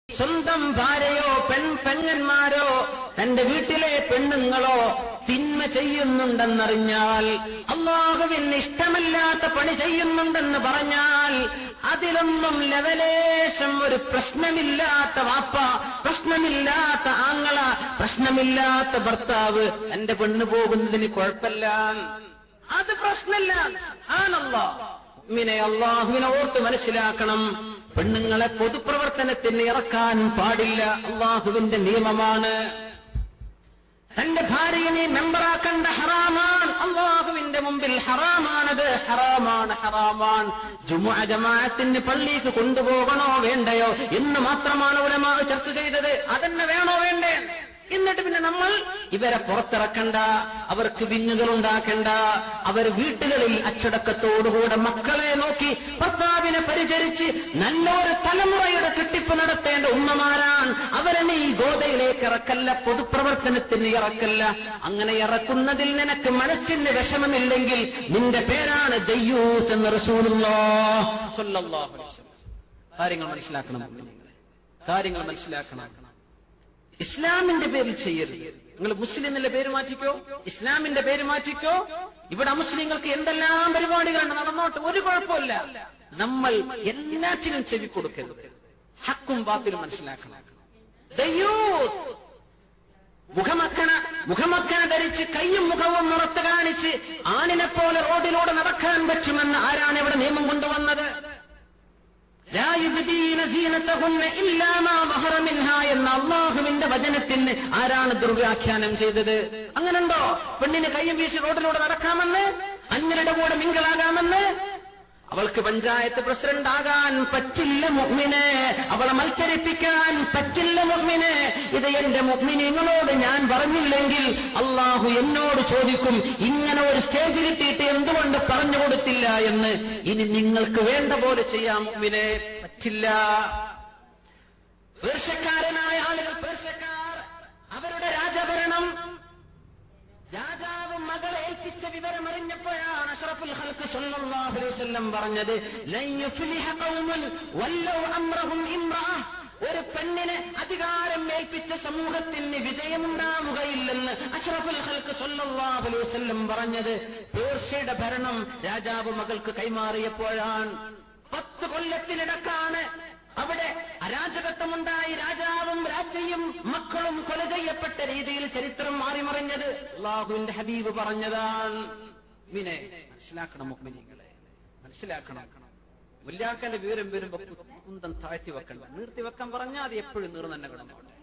സ്വന്തം ഭാര്യയോ പെങ്ങന്മാരോ തന്റെ വീട്ടിലെ പെണ്ണുങ്ങളോ തിന്മ ചെയ്യുന്നുണ്ടെന്നറിഞ്ഞാൽ, അല്ലാഹുവിന് ഇഷ്ടമല്ലാത്ത പണി ചെയ്യുന്നുണ്ടെന്ന് പറഞ്ഞാൽ, അതിലൊന്നും ലവലേശം ഒരു പ്രശ്നമില്ലാത്ത വാപ്പ, പ്രശ്നമില്ലാത്ത ആങ്ങള, പ്രശ്നമില്ലാത്ത ഭർത്താവ് എന്റെ പെണ്ണ് പോകുന്നതിന് കുഴപ്പമില്ല, അത് പ്രശ്നമില്ല. അല്ലാഹുവിനെ ഓർത്ത് മനസ്സിലാക്കണം. പെണ്ണുങ്ങളെ പൊതുപ്രവർത്തനത്തിന് ഇറക്കാൻ പാടില്ല, അല്ലാഹുവിന്റെ നിയമമാണ്. തന്റെ ഭാര്യയെ മെമ്പറാക്കേണ്ട ഹറാമാണ്, അല്ലാഹുവിന്റെ മുമ്പിൽ ഹറാമാണത്, ഹറാമാണ്. ജുമുഅ ജമാഅത്തിന് പള്ളിക്ക് കൊണ്ടുപോകണോ വേണ്ടയോ എന്ന് മാത്രമാണ് ഉലമാ ചർച്ച ചെയ്തത്. അതന്നെ വേണോ വേണ്ടേ? എന്നിട്ട് പിന്നെ നമ്മൾ ഇവരെ പുറത്തിറക്കണ്ട, അവർക്ക് വിഞ്ഞുകൾ ഉണ്ടാക്കണ്ട, അവർ വീട്ടുകളിൽ അച്ചടക്കത്തോടുകൂടെ മക്കളെ നോക്കി ഭർത്താവിനെ പരിചരിച്ച് നല്ലൊരു തലമുറയുടെ സൃഷ്ടിപ്പ് നടത്തേണ്ട ഉമ്മമാരാണ്. അവരെ നീ ഗോദയിലേക്ക് ഇറക്കല്ല, പൊതുപ്രവർത്തനത്തിന് ഇറക്കല്ല. അങ്ങനെ ഇറക്കുന്നതിൽ നിനക്ക് മനസ്സിന് വിഷമമില്ലെങ്കിൽ നിന്റെ പേരാണ് ദയ്യൂസ് എന്ന് റസൂലുള്ളാഹി സ്വല്ലല്ലാഹു അലൈഹി വസല്ലം. കാര്യങ്ങൾ മനസ്സിലാക്കണം. ഇസ്ലാമിന്റെ പേരിൽ ചെയ്യരുത്. നിങ്ങൾ മുസ്ലിം എന്നുള്ള പേര് മാറ്റിക്കോ, ഇസ്ലാമിന്റെ പേര് മാറ്റിക്കോ. ഇവിടെ മുസ്ലിങ്ങൾക്ക് എന്തെല്ലാം പരിപാടികളാണ്, നടന്നോട്ട്, ഒരു കുഴപ്പമില്ല. നമ്മൾ എല്ലാറ്റിനും ചെവി കൊടുക്കരുത്, ഹക്കും ബാത്തിലും മനസ്സിലാക്കണം. മുഖമക്കന ധരിച്ച് കയ്യും മുഖവും മുറത്ത് കാണിച്ച് ആണിനെ പോലെ റോഡിലൂടെ നടക്കാൻ പറ്റുമെന്ന് ആരാണ് ഇവിടെ നിയമം കൊണ്ടുവന്നത്? എന്ന അല്ലാഹുവിന്റെ വചനത്തിന് ആരാണ് ദുർവ്യാഖ്യാനം ചെയ്തത്? അങ്ങനെയുണ്ടോ? പെണ്ണിന് കയ്യും വീശി റോഡിലൂടെ നടക്കാമെന്ന്, അന്യരുടെ കൂടെ മിങ്കിളാകാമെന്ന്? അവൾക്ക് പഞ്ചായത്ത് പ്രസിഡന്റ് ആകാൻ പറ്റില്ല മുഅ്മിനെ, അവളെ മത്സരിപ്പിക്കാൻ പറ്റില്ല മുഅ്മിനെ. ഇത് എന്റെ മുഅ്മിനീങ്ങളോട് ഞാൻ പറഞ്ഞില്ലെങ്കിൽ അല്ലാഹു എന്നോട് ചോദിക്കും, ഇങ്ങനെ ഒരു സ്റ്റേജ് കിട്ടിയിട്ട് എന്തുകൊണ്ട് പറഞ്ഞു കൊടുത്തില്ല എന്ന്. ഇനി നിങ്ങൾക്ക് വേണ്ട പോലെ ചെയ്യാം മുഅ്മിനെ, പറ്റില്ല. പേർഷ്യക്കാരനായ ആളുകൾ, പേർഷ്യക്കാർ, അവരുടെ രാജഭരണം, രാജാവ് മകളെ ഏൽപ്പിച്ച വിവരം അറിഞ്ഞപ്പോഴാണ് അഷ്റഫുൽ ഖൽഖ് സ്വല്ലല്ലാഹു അലൈഹി വസല്ലം പറഞ്ഞത്, ലൻ യുഫ്ലിഹ ഖൗമുൻ വല്ലൗ അംറഹും ഇംറഅ. ഒരു പെണ്ണിനെ അധികാരം ഏൽപ്പിച്ച സമൂഹത്തിന് വിജയമുണ്ടാവുകയില്ലെന്ന് അഷ്റഫുൽ ഖൽഖ് സ്വല്ലല്ലാഹു അലൈഹി വസല്ലം പറഞ്ഞത് പേർഷ്യയുടെ ഭരണം രാജാവ് മകൾക്ക് കൈമാറിയപ്പോഴാണ്. 10 കൊല്ലത്തിനിടക്കാണ് അവിടെ അരാജകത്വമുണ്ടായി. രാജാവും രാജ്ഞിയും മക്കളും കൊല ചെയ്യപ്പെട്ട രീതിയിൽ ചരിത്രം മാറിമറിഞ്ഞത് അല്ലാഹുവിന്റെ ഹബീബ് പറഞ്ഞതാണ്. മനസ്സിലാക്കണം മുഅ്മിനീങ്ങളെ, മനസ്സിലാക്കണം. മുല്ലാക്കന്റെ വിവരം വരുമ്പോ കുന്തം താഴ്ത്തി വെക്കണ്ട, നിർത്തി വെക്കാൻ പറഞ്ഞാൽ അത് എപ്പോഴും നീർ തന്നെ കിടന്നോട്ടെ.